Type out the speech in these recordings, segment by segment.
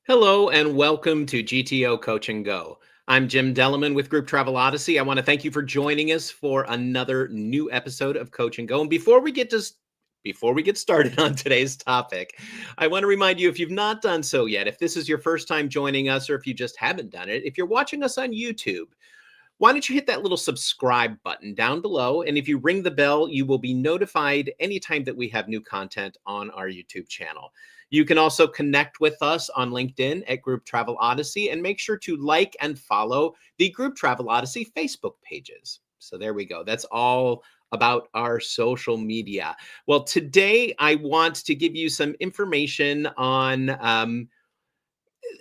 Hello and welcome to GTO Coach and Go. I'm Jim Delleman with Group Travel Odyssey. I want to thank you for joining us for another new episode of Coach and Go. And before we get started on today's topic, I want to remind you, if you've not done so yet, if this is your first time joining us or if you just haven't done it, if you're watching us on YouTube, why don't you hit that little subscribe button down below? And if you ring the bell, you will be notified anytime that we have new content on our YouTube channel. You can also connect with us on LinkedIn at Group Travel Odyssey and make sure to like and follow the Group Travel Odyssey Facebook pages. So there we go. That's all about our social media. Well, today I want to give you some information on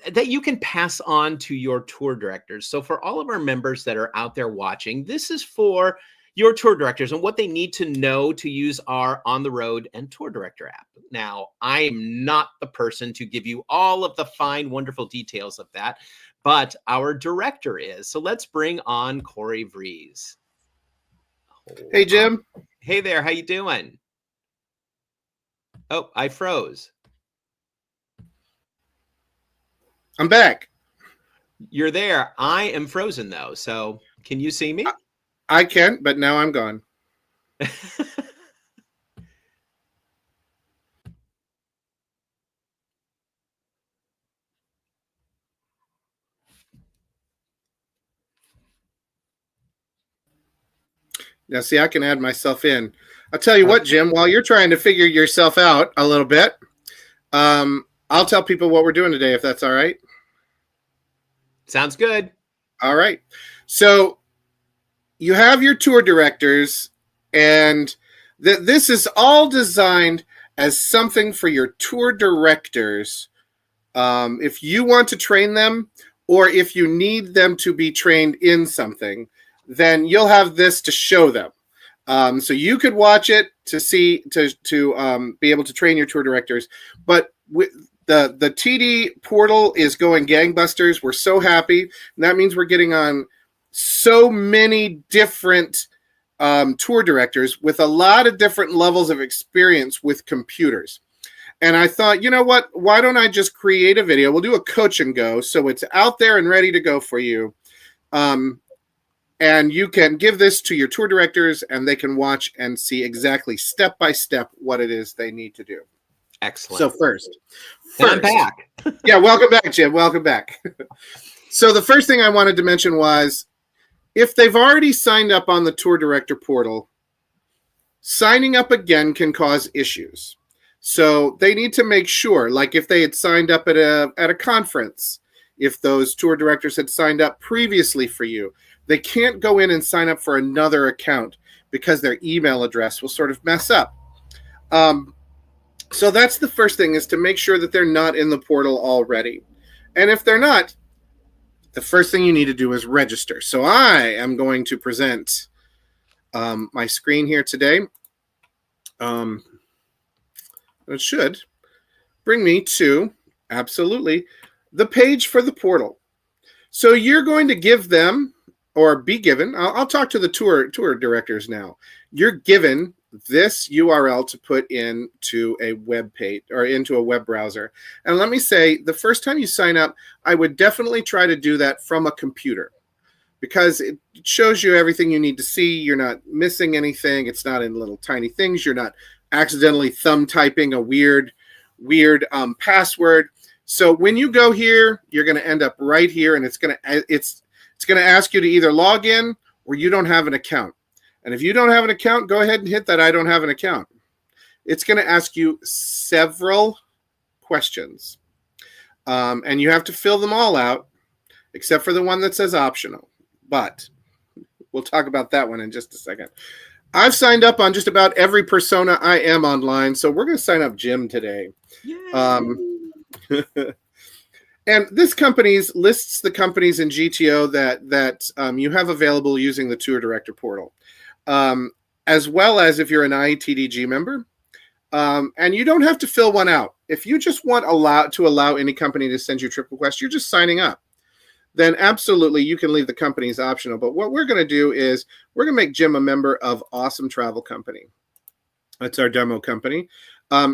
that you can pass on to your tour directors. So for all of our members that are out there watching, this is for your tour directors and what they need to know to use our On the Road and Tour Director app. Now, I am not the person to give you all of the fine, wonderful details of that, but our director is. So let's bring on Corey Vries. Hey, Jim. Hey there. How you doing? Oh, I froze. I'm back. You're there. I am frozen, though. So can you see me? I can, but now I'm gone. Now, see, I can add myself in. I'll tell you what, Jim, while you're trying to figure yourself out a little bit, I'll tell people what we're doing today, if that's all right. Sounds good. All right. So you have your tour directors, and this is all designed as something for your tour directors. If you want to train them, or if you need them to be trained in something, then you'll have this to show them. So you could watch it to see to be able to train your tour directors. But with the TD portal is going gangbusters. We're so happy. And that means we're getting on so many different tour directors with a lot of different levels of experience with computers. And I thought, you know what? Why don't I just create a video? We'll do a coach and go, so it's out there and ready to go for you. And you can give this to your tour directors, and they can watch and see exactly step by step what it is they need to do. Excellent. So first I'm back. Yeah, welcome back, Jim. Welcome back. So the first thing I wanted to mention was, if they've already signed up on the tour director portal, signing up again can cause issues. So they need to make sure, like if they had signed up at a conference, if those tour directors had signed up previously for you, they can't go in and sign up for another account because their email address will sort of mess up. So that's the first thing, is to make sure that they're not in the portal already. And if they're not, the first thing you need to do is register. So I am going to present my screen here today. It should bring me to, absolutely, the page for the portal. So you're going to give them, or be given, I'll talk to the tour directors now. You're given this URL to put into a web page or into a web browser. And let me say, the first time you sign up, I would definitely try to do that from a computer, because it shows you everything you need to see. You're not missing anything. It's not in little tiny things. You're not accidentally thumb typing a weird password. So when you go here, you're going to end up right here, and it's going to ask you to either log in or you don't have an account. And if you don't have an account, go ahead and hit that I don't have an account. It's going to ask you several questions. And you have to fill them all out, except for the one that says optional. But we'll talk about that one in just a second. I've signed up on just about every persona I am online, so we're going to sign up Jim today. And this lists the companies in GTO that you have available using the tour director portal, as well as if you're an IETDG member. And you don't have to fill one out. If you just want to allow any company to send you trip requests, you're just signing up. Then absolutely you can leave the companies optional. But what we're going to do is we're going to make Jim a member of Awesome Travel Company. That's our demo company.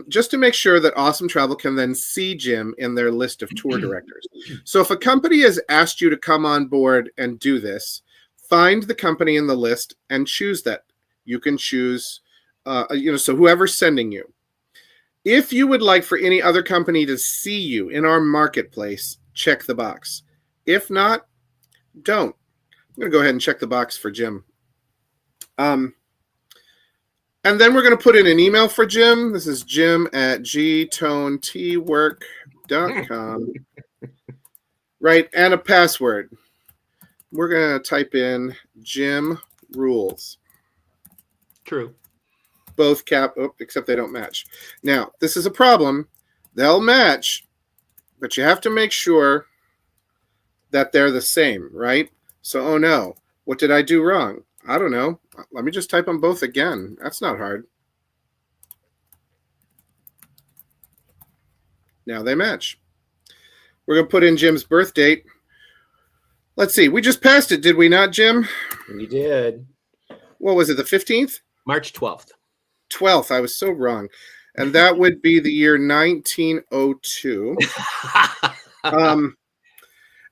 just to make sure that Awesome Travel can then see Jim in their list of tour directors. So if a company has asked you to come on board and do this, find the company in the list and choose that. You can choose, so whoever's sending you. If you would like for any other company to see you in our marketplace, check the box. If not, don't. I'm going to go ahead and check the box for Jim. And then we're going to put in an email for Jim. This is jim@gtonetwork.com. Right, and a password. We're going to type in Jim Rules. True. Both except they don't match. Now, this is a problem. They'll match, but you have to make sure that they're the same, right? So, oh no, what did I do wrong? I don't know. Let me just type them both again. That's not hard. Now they match. We're going to put in Jim's birth date. Let's see. We just passed it, did we not, Jim? We did. What was it, the 15th? March 12th. 12th. I was so wrong. And that would be the year 1902.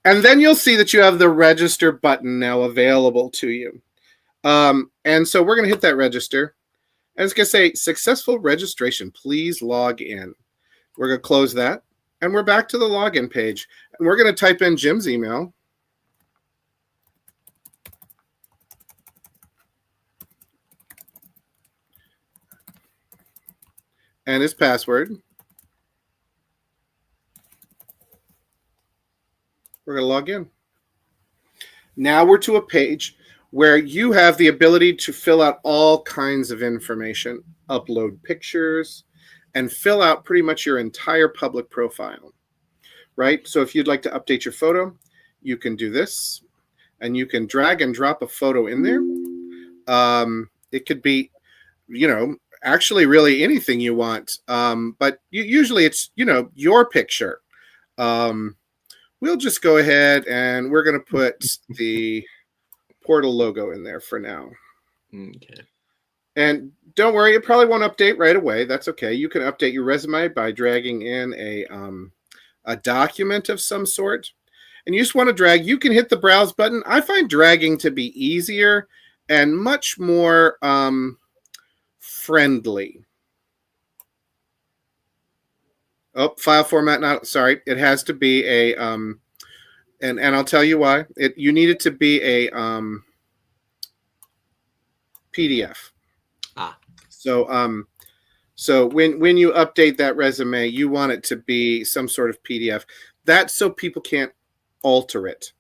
And then you'll see that you have the register button now available to you. And so we're going to hit that register. And it's going to say successful registration. Please log in. We're going to close that. And we're back to the login page. And we're going to type in Jim's email. And his password. We're going to log in. Now we're to a page where you have the ability to fill out all kinds of information, upload pictures, and fill out pretty much your entire public profile, right? So if you'd like to update your photo, you can do this, and you can drag and drop a photo in there. It could be, actually really anything you want, but usually it's, your picture. We'll just go ahead and we're going to put the portal logo in there for now. Okay. And don't worry, it probably won't update right away. That's okay. You can update your resume by dragging in a document of some sort. And you just want to drag. You can hit the browse button. I find dragging to be easier and much more friendly. Oh, file format not sorry. It has to be a and I'll tell you why. You need it to be a PDF. So when you update that resume, you want it to be some sort of PDF. That's so people can't alter it.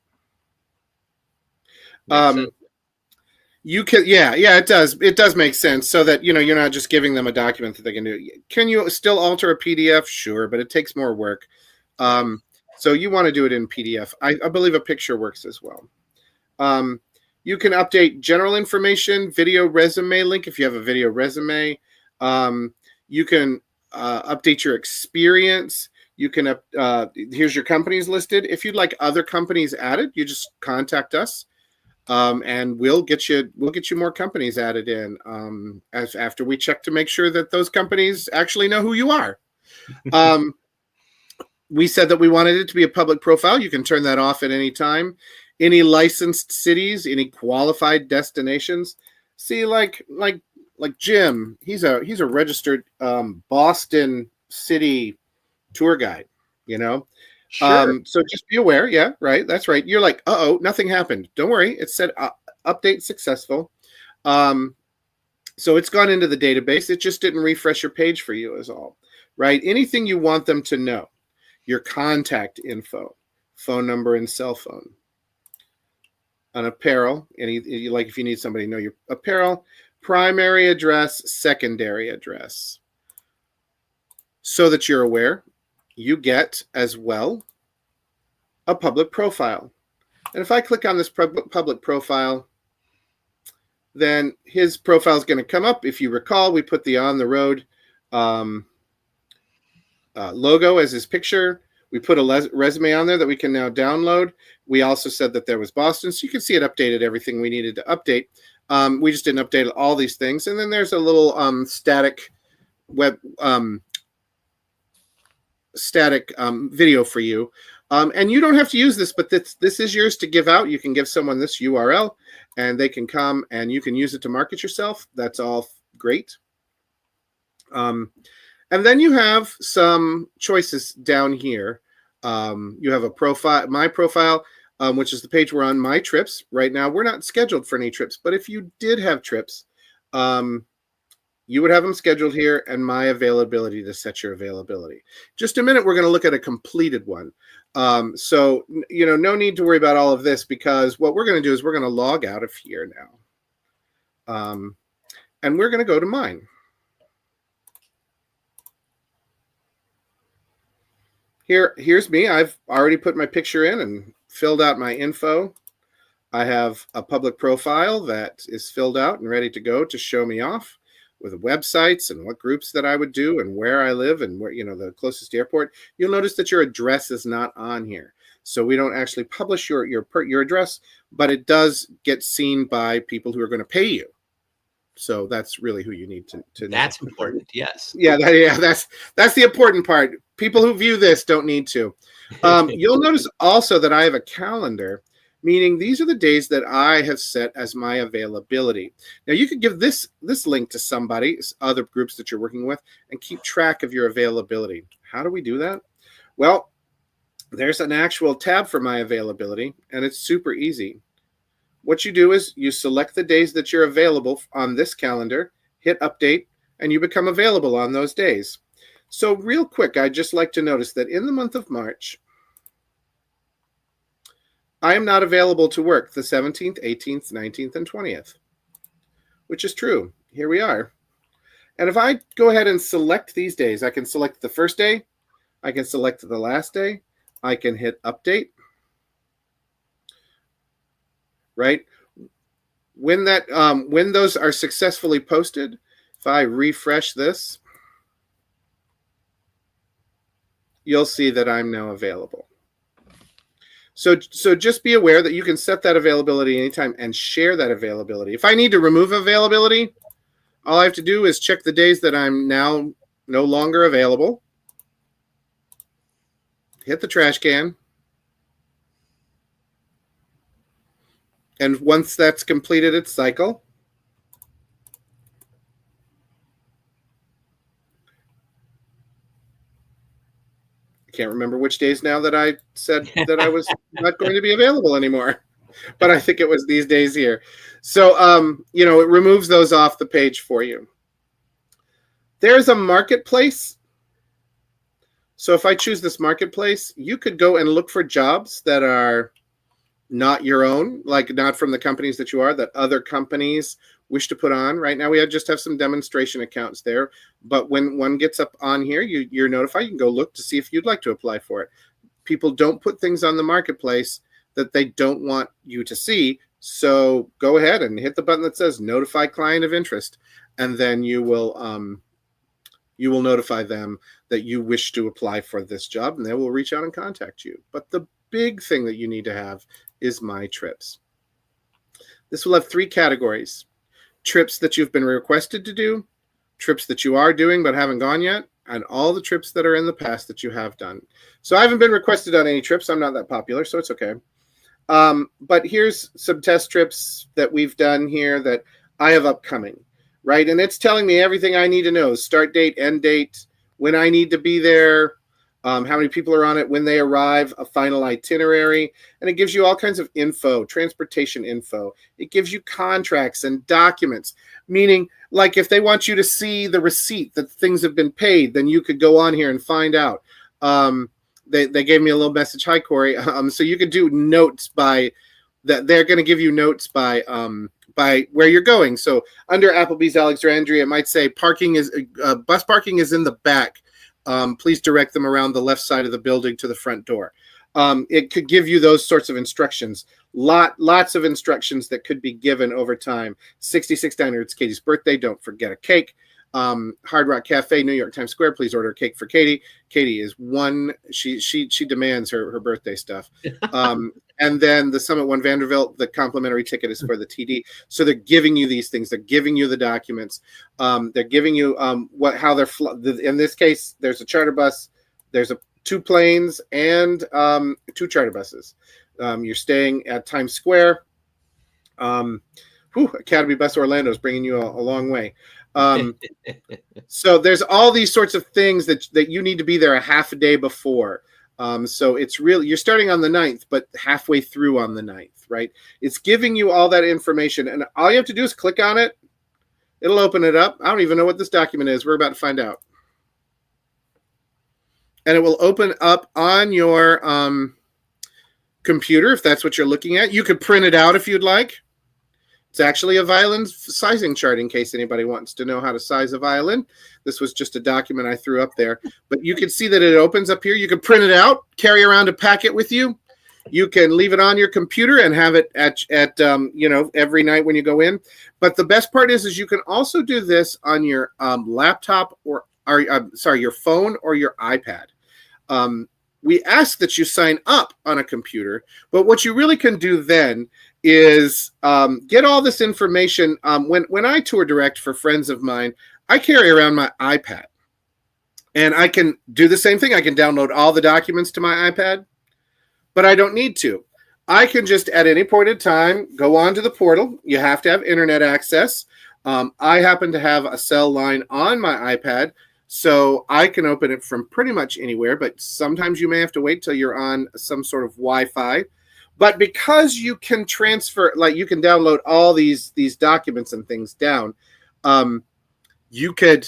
You can, yeah, it does. It does make sense so that, you're not just giving them a document that they can do. Can you still alter a PDF? Sure, but it takes more work. So you want to do it in PDF. I believe a picture works as well. You can update general information, video resume link if you have a video resume. You can update your experience. You can, here's your companies listed. If you'd like other companies added, you just contact us. And we'll get you more companies added in after we check to make sure that those companies actually know who you are. We said that we wanted it to be a public profile. You can turn that off at any time. Any licensed cities, any qualified destinations. See, like Jim, he's a registered Boston city tour guide. Sure. So just be aware. Yeah, right. That's right. You're like, uh-oh, nothing happened. Don't worry. It said update successful. So it's gone into the database. It just didn't refresh your page for you is all. Right. Anything you want them to know, your contact info, phone number and cell phone. An apparel, like if you need somebody to know your apparel, primary address, secondary address. So that you're aware. You get as well a public profile. And if I click on this public profile, then his profile is going to come up. If you recall, we put the On the Road logo as his picture. We put a resume on there that we can now download. We also said that there was Boston, so you can see it updated everything we needed to update. We just didn't update all these things. And then there's a little static web static video for you. And you don't have to use this, but this is yours to give out. You can give someone this URL and they can come and you can use it to market yourself. That's all great. And then you have some choices down here. You have a profile, my profile, which is the page we're on, my trips. Right now, we're not scheduled for any trips, but if you did have trips, you would have them scheduled here, and my availability to set your availability. Just a minute, we're going to look at a completed one. So, no need to worry about all of this, because what we're going to do is we're going to log out of here now. And we're going to go to mine. Here's me. I've already put my picture in and filled out my info. I have a public profile that is filled out and ready to go to show me off with websites and what groups that I would do and where I live and where, the closest airport. You'll notice that your address is not on here. So we don't actually publish your address, but it does get seen by people who are going to pay you. So that's really who you need to know. That's important. Yes. Yeah, that's the important part. People who view this don't need to. You'll notice also that I have a calendar, meaning these are the days that I have set as my availability. Now, you could give this link to somebody, other groups that you're working with, and keep track of your availability. How do we do that? Well, there's an actual tab for my availability, and it's super easy. What you do is you select the days that you're available on this calendar, hit update, and you become available on those days. So real quick, I'd just like to notice that in the month of March, I am not available to work the 17th, 18th, 19th, and 20th, which is true. Here we are. And if I go ahead and select these days, I can select the first day, I can select the last day, I can hit update. Right? When those are successfully posted, if I refresh this, you'll see that I'm now available. So just be aware that you can set that availability anytime and share that availability. If I need to remove availability, all I have to do is check the days that I'm now no longer available, hit the trash can, and once that's completed its cycle, I can't remember which days now that I said that I was not going to be available anymore, but I think it was these days here. So, it removes those off the page for you. There's a marketplace. So if I choose this marketplace, you could go and look for jobs that are not your own, like not from the companies that you are, that other companies wish to put on. Right now, we just have some demonstration accounts there. But when one gets up on here, you're notified. You can go look to see if you'd like to apply for it. People don't put things on the marketplace that they don't want you to see. So go ahead and hit the button that says notify client of interest. And then you will notify them that you wish to apply for this job, and they will reach out and contact you. But the big thing that you need to have is My Trips. This will have 3 categories: trips that you've been requested to do, trips that you are doing but haven't gone yet, and all the trips that are in the past that you have done. So I haven't been requested on any trips. I'm not that popular, so it's okay. But here's some test trips that we've done here that I have upcoming, right? And it's telling me everything I need to know: start date, end date, when I need to be there, how many people are on it, when they arrive, a final itinerary, and it gives you all kinds of info, transportation info. It gives you contracts and documents, meaning like if they want you to see the receipt that things have been paid, then you could go on here and find out. They gave me a little message. Hi, Corey. So you could do notes by that. They're going to give you notes by where you're going. So under Applebee's Alexandria, it might say bus parking is in the back. Please direct them around the left side of the building to the front door. It could give you those sorts of instructions. Lots of instructions that could be given over time. 66 Diner, it's Katie's birthday. Don't forget a cake. Hard Rock Cafe, New York Times Square. Please order a cake for Katie. Katie is one. She demands her birthday stuff. And then the Summit One Vanderbilt, the complimentary ticket is for the TD. So they're giving you these things. They're giving you the documents. They're giving you how they're. In this case, there's a charter bus. There's two planes and two charter buses. You're staying at Times Square. Academy Bus Orlando is bringing you a long way. So there's all these sorts of things that you need to be there a half a day before. So it's really, you're starting on the 9th, but halfway through on the 9th, right? It's giving you all that information, and all you have to do is click on it. It'll open it up. I don't even know what this document is. We're about to find out. And it will open up on your computer if that's what you're looking at. You could print it out if you'd like. It's actually a violin sizing chart in case anybody wants to know how to size a violin. This was just a document I threw up there. But you can see that it opens up here. You can print it out, carry around a packet with you. You can leave it on your computer and have it at every night when you go in. But the best part is you can also do this on your laptop or your phone or your iPad. We ask that you sign up on a computer, but what you really can do then is get all this information. When I tour direct for friends of mine, I carry around my iPad, and I can do the same thing. I can download all the documents to my iPad, but I don't need to. I can just at any point in time go onto the portal. You have to have internet access. I happen to have a cell line on my iPad, so I can open it from pretty much anywhere, but sometimes you may have to wait till you're on some sort of Wi-Fi. But because you can transfer, like you can download all these documents and things down, you could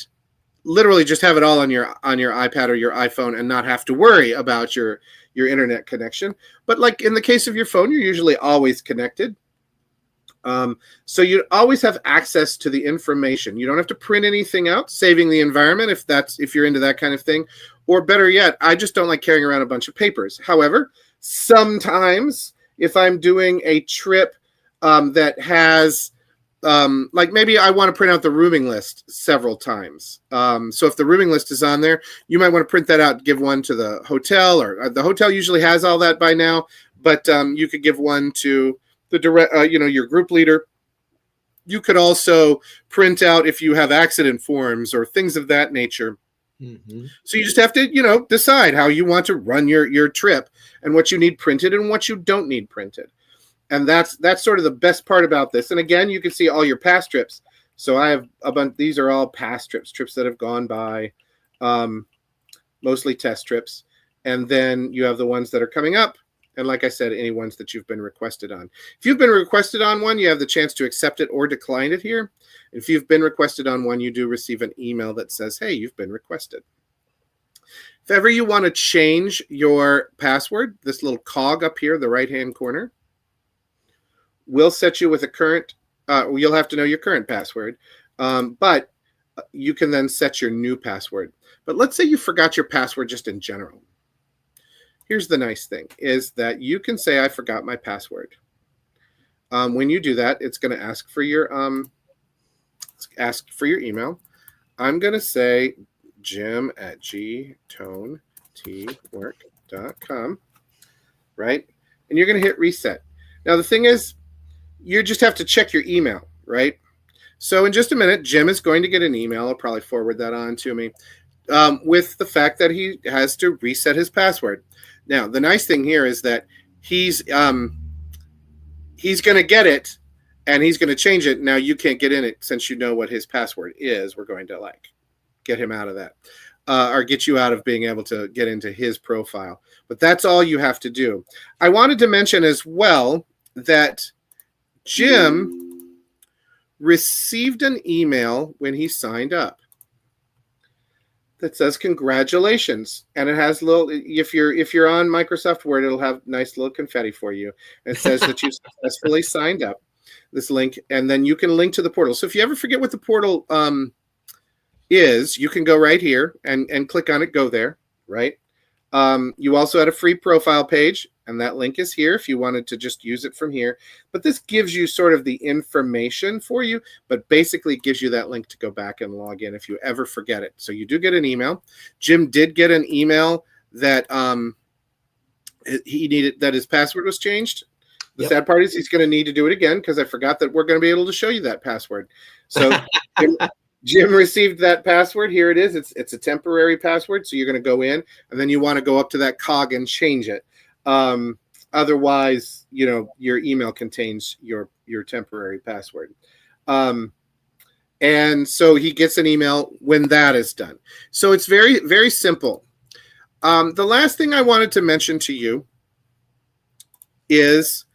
literally just have it all on your iPad or your iPhone and not have to worry about your internet connection. But like in the case of your phone, you're usually always connected. So you always have access to the information. You don't have to print anything out, saving the environment if you're into that kind of thing. Or better yet, I just don't like carrying around a bunch of papers. However, sometimes if I'm doing a trip that has like maybe I want to print out the rooming list several times. So if the rooming list is on there, you might want to print that out, give one to the hotel, or the hotel usually has all that by now, but you could give one to the direct, your group leader. You could also print out if you have accident forms or things of that nature. Mm-hmm. So you just have to, decide how you want to run your trip and what you need printed and what you don't need printed. And that's sort of the best part about this. And again, you can see all your past trips. So I have a bunch. These are all past trips that have gone by, mostly test trips. And then you have the ones that are coming up. And like I said, any ones that you've been requested on. If you've been requested on one, you have the chance to accept it or decline it here. If you've been requested on one, you do receive an email that says, hey, you've been requested. If ever you want to change your password, this little cog up here, the right-hand corner, will set you with a current, you'll have to know your current password, but you can then set your new password. But let's say you forgot your password just in general. Here's the nice thing, is that you can say, I forgot my password. When you do that, it's going to ask for your email. I'm going to say jim@gtonetework.com, right? And you're going to hit reset. Now, the thing is, you just have to check your email, right? So in just a minute, Jim is going to get an email. I'll probably forward that on to me with the fact that he has to reset his password. Now, the nice thing here is that he's going to get it and he's going to change it. Now, you can't get in it since you know what his password is. We're going to get him out of that or get you out of being able to get into his profile. But that's all you have to do. I wanted to mention as well that Jim received an email when he signed up that says congratulations, and it has little, if you're on Microsoft Word, it'll have nice little confetti for you. It says that you successfully signed up, this link, and then you can link to the portal. So if you ever forget what the portal is, you can go right here and click on it, go there, right? You also had a free profile page, and that link is here if you wanted to just use it from here. But this gives you sort of the information for you, but basically gives you that link to go back and log in if you ever forget it. So you do get an email. Jim did get an email that he needed, that his password was changed. The sad part is he's going to need to do it again because I forgot that we're going to be able to show you that password. So Jim received that password. Here it is. It's a temporary password. So you're going to go in, and then you want to go up to that cog and change it. Otherwise, your email contains your temporary password. And so he gets an email when that is done. So it's very, very simple. The last thing I wanted to mention to you is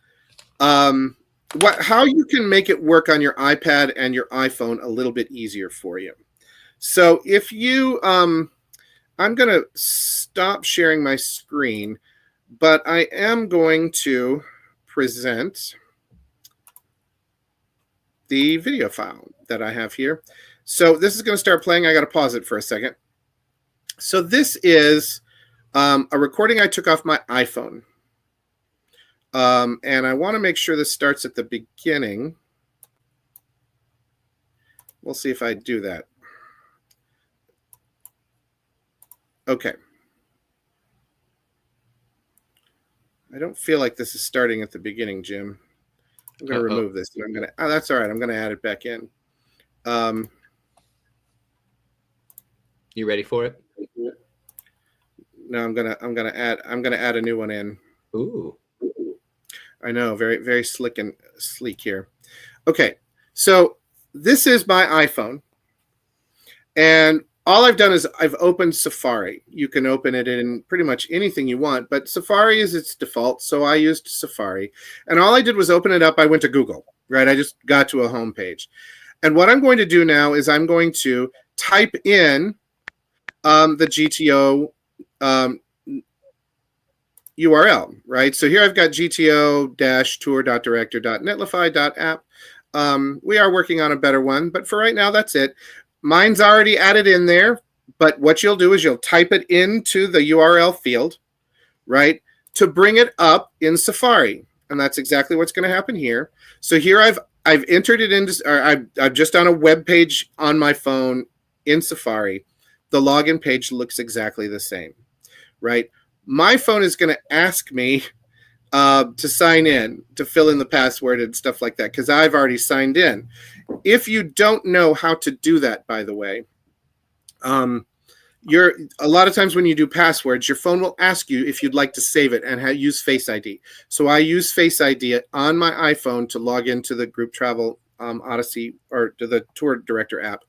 how you can make it work on your iPad and your iPhone a little bit easier for you. So if you, I'm going to stop sharing my screen, but I am going to present the video file that I have here. So this is going to start playing. I got to pause it for a second. So this is a recording I took off my iPhone. And I want to make sure this starts at the beginning. We'll see if I do that. Okay. I don't feel like this is starting at the beginning, Jim. I'm going to remove this. And I'm going to. Oh, that's all right. I'm going to add it back in. You ready for it? No, I'm gonna add a new one in. Ooh. I know, very, very slick and sleek here. Okay, so this is my iPhone, and all I've done is I've opened Safari. You can open it in pretty much anything you want, but Safari is its default, so I used Safari. And all I did was open it up. I went to Google, right? I just got to a home page. And what I'm going to do now is I'm going to type in the GTO URL, right? So here I've got gto-tour.director.netlify.app. We are working on a better one, but for right now, that's it. Mine's already added in there, but what you'll do is you'll type it into the URL field, right, to bring it up in Safari. And that's exactly what's going to happen here. So here I've entered it into, or I'm just on a web page on my phone in Safari. The login page looks exactly the same, right? My phone is going to ask me to sign in, to fill in the password and stuff like that, because I've already signed in. If you don't know how to do that, by the way, a lot of times when you do passwords, your phone will ask you if you'd like to save it and use Face ID. So I use Face ID on my iPhone to log into the Group Travel Odyssey, or to the Tour Director app,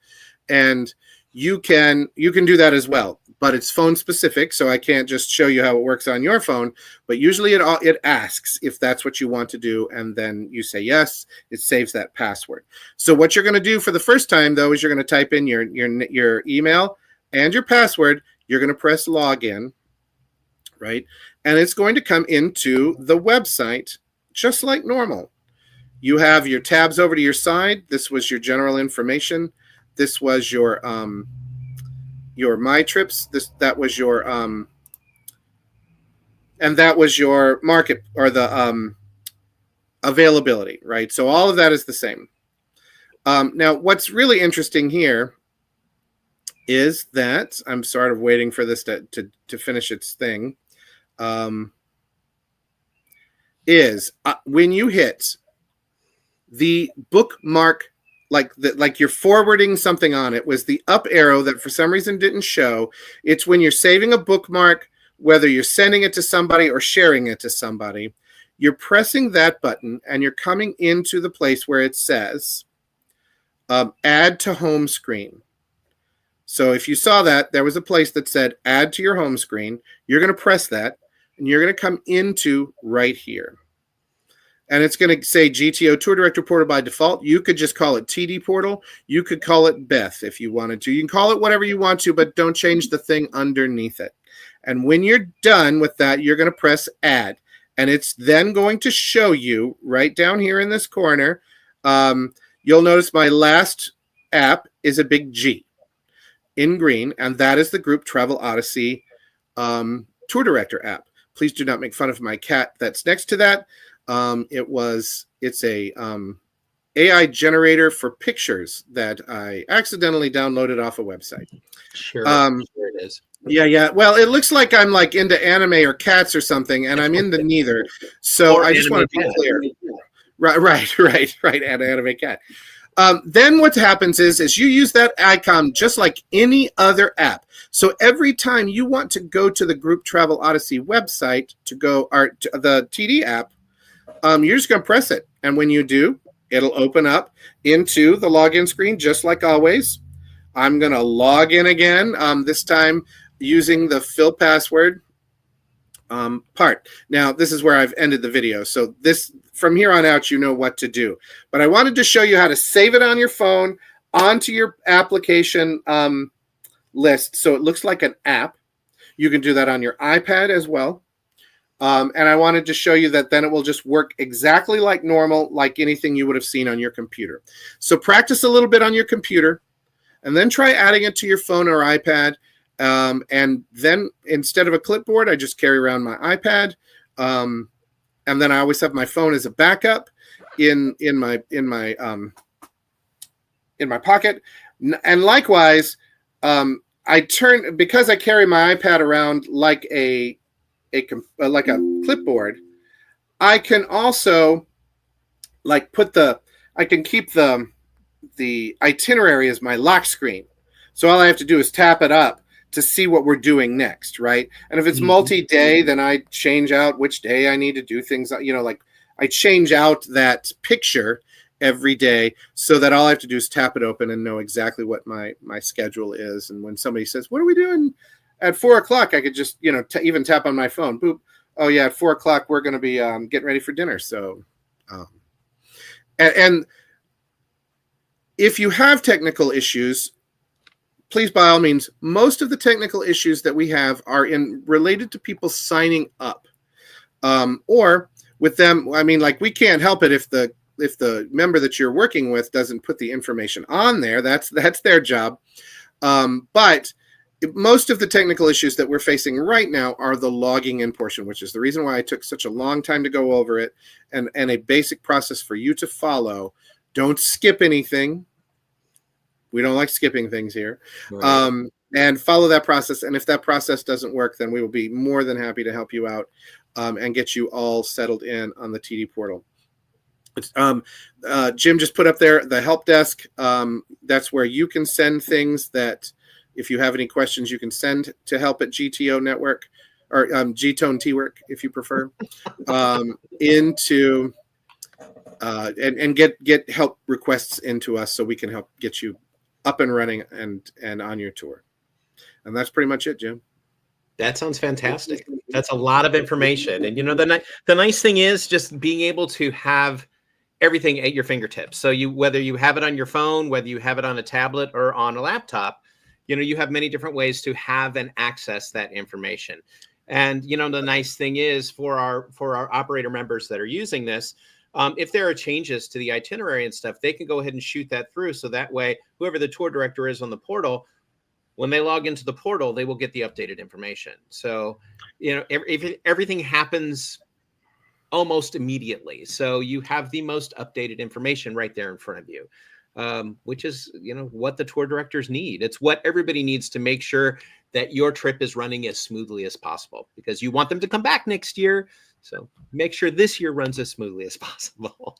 and you can do that as well, but it's phone specific, so I can't just show you how it works on your phone. But usually it asks if that's what you want to do, and then you say yes. It saves that password. So what you're going to do for the first time, though, is you're going to type in your email and your password. You're going to press login, right? And it's going to come into the website just like normal. You have your tabs over to your side. This was your general information. This was your My Trips. That was your and that was your market, or the availability, right? So all of that is the same. Now, what's really interesting here is that I'm sort of waiting for this to finish its thing. When you hit the bookmark, like you're forwarding something on it, was the up arrow that for some reason didn't show. It's when you're saving a bookmark, whether you're sending it to somebody or sharing it to somebody, you're pressing that button and you're coming into the place where it says add to home screen. So if you saw that, there was a place that said add to your home screen. You're going to press that, and you're going to come into right here. And it's going to say GTO Tour Director Portal by default. You could just call it TD Portal. You could call it Beth if you wanted to. You can call it whatever you want to, but don't change the thing underneath it. And when you're done with that, you're going to press Add. And it's then going to show you right down here in this corner. You'll notice my last app is a big G in green, and that is the Group Travel Odyssey Tour Director app. Please do not make fun of my cat that's next to that. It's a AI generator for pictures that I accidentally downloaded off a website. Sure it is. Yeah. Well, it looks like I'm like into anime or cats or something, and I'm into neither. So Or I just want to be cat. clear. Right. An anime cat. Then what happens is you use that icon just like any other app. So every time you want to go to the Group Travel Odyssey website to go, or to the TD app, you're just going to press it. And when you do, it'll open up into the login screen just like always. I'm going to log in again, this time using the fill password part. Now, this is where I've ended the video. So this, from here on out, you know what to do. But I wanted to show you how to save it on your phone onto your application list. So it looks like an app. You can do that on your iPad as well. And I wanted to show you that then it will just work exactly like normal, like anything you would have seen on your computer. So practice a little bit on your computer, and then try adding it to your phone or iPad. And then instead of a clipboard, I just carry around my iPad. And then I always have my phone as a backup in my pocket. And likewise, because I carry my iPad around like a clipboard, I can also like I can keep the itinerary as my lock screen. So all I have to do is tap it up to see what we're doing next, right? And if it's multi-day, then I change out which day I need to do things. Like I change out that picture every day so that all I have to do is tap it open and know exactly what my schedule is. And when somebody says, "What are we doing at 4 o'clock?" I could just, even tap on my phone. Boop. Oh yeah, at 4 o'clock we're going to be getting ready for dinner. So, and if you have technical issues, please, by all means, most of the technical issues that we have are related to people signing up, or with them. I mean, like, we can't help it if the member that you're working with doesn't put the information on there. That's their job. But most of the technical issues that we're facing right now are the logging in portion, which is the reason why I took such a long time to go over it, and a basic process for you to follow. Don't skip anything. We don't like skipping things here. Right. And follow that process. And if that process doesn't work, then we will be more than happy to help you out and get you all settled in on the TD portal. Jim just put up there the help desk. That's where you can send things that, if you have any questions, you can send to help at GTO Network, or GTO T-Work, if you prefer, into and get help requests into us so we can help get you up and running and on your tour. And that's pretty much it, Jim. That sounds fantastic. That's a lot of information. And the nice thing is just being able to have everything at your fingertips. So whether you have it on your phone, whether you have it on a tablet or on a laptop, you have many different ways to have and access that information. And the nice thing is for our operator members that are using this, if there are changes to the itinerary and stuff, they can go ahead and shoot that through. So that way, whoever the tour director is on the portal, when they log into the portal, they will get the updated information. So, everything happens almost immediately. So you have the most updated information right there in front of you, which is, what the tour directors need. It's what everybody needs to make sure that your trip is running as smoothly as possible, because you want them to come back next year. So make sure this year runs as smoothly as possible.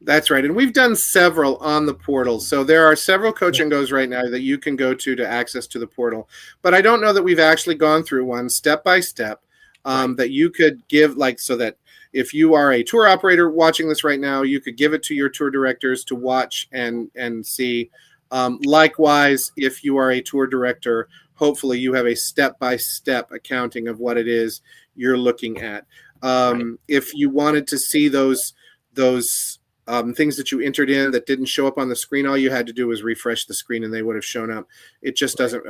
That's right. And we've done several on the portal. So there are several Coach and Goes right now that you can go to access to the portal. But I don't know that we've actually gone through one step by step that you could give, so that if you are a tour operator watching this right now, you could give it to your tour directors to watch and see. Likewise, if you are a tour director, hopefully you have a step-by-step accounting of what it is you're looking at. If you wanted to see those things that you entered in that didn't show up on the screen, all you had to do was refresh the screen and they would have shown up. It just doesn't,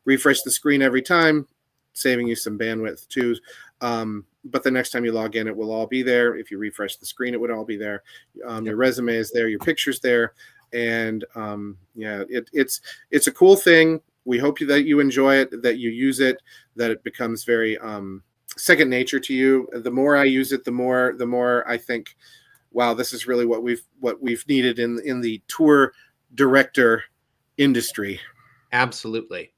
refresh the screen every time, saving you some bandwidth too. But the next time you log in, it will all be there. If you refresh the screen, it would all be there. Your resume is there, your picture's there. And it's a cool thing. We hope that you enjoy it, that you use it, that it becomes very second nature to you. The more I use it, the more I think, wow, this is really what we've needed in the tour director industry. Absolutely.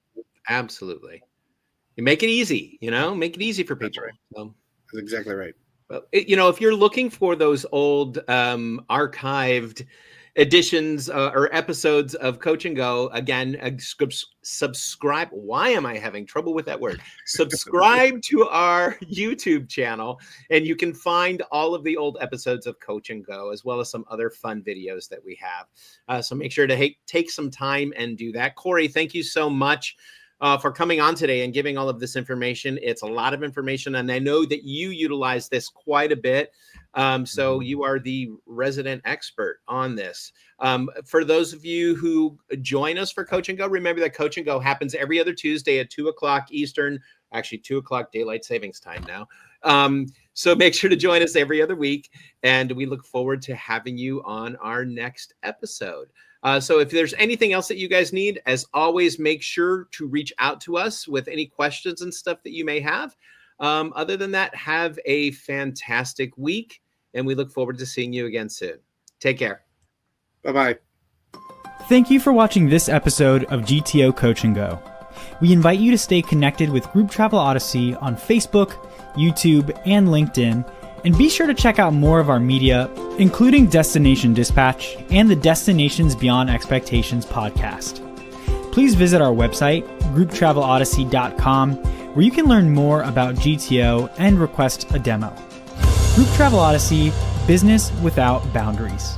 You make it easy, make it easy for people. That's right. So, That's exactly right. well, if you're looking for those old archived editions or episodes of Coach and Go, again, subscribe. Why am I having trouble with that word? Subscribe to our YouTube channel, and you can find all of the old episodes of Coach and Go, as well as some other fun videos that we have. So make sure to take some time and do that. Corey, thank you so much for coming on today and giving all of this information. It's a lot of information, and I know that you utilize this quite a bit. So you are the resident expert on this. For those of you who join us for Coach and Go, remember that Coach and Go happens every other Tuesday at 2:00 Eastern, actually 2:00 daylight savings time now. So make sure to join us every other week, and we look forward to having you on our next episode. So if there's anything else that you guys need, as always, make sure to reach out to us with any questions and stuff that you may have. Other than that, have a fantastic week, and we look forward to seeing you again soon. Take care. Bye-bye. Thank you for watching this episode of GTO Coach and Go. We invite you to stay connected with Group Travel Odyssey on Facebook, YouTube, and LinkedIn, and be sure to check out more of our media, including Destination Dispatch and the Destinations Beyond Expectations podcast. Please visit our website, grouptravelodyssey.com, where you can learn more about GTO and request a demo. Group Travel Odyssey, business without boundaries.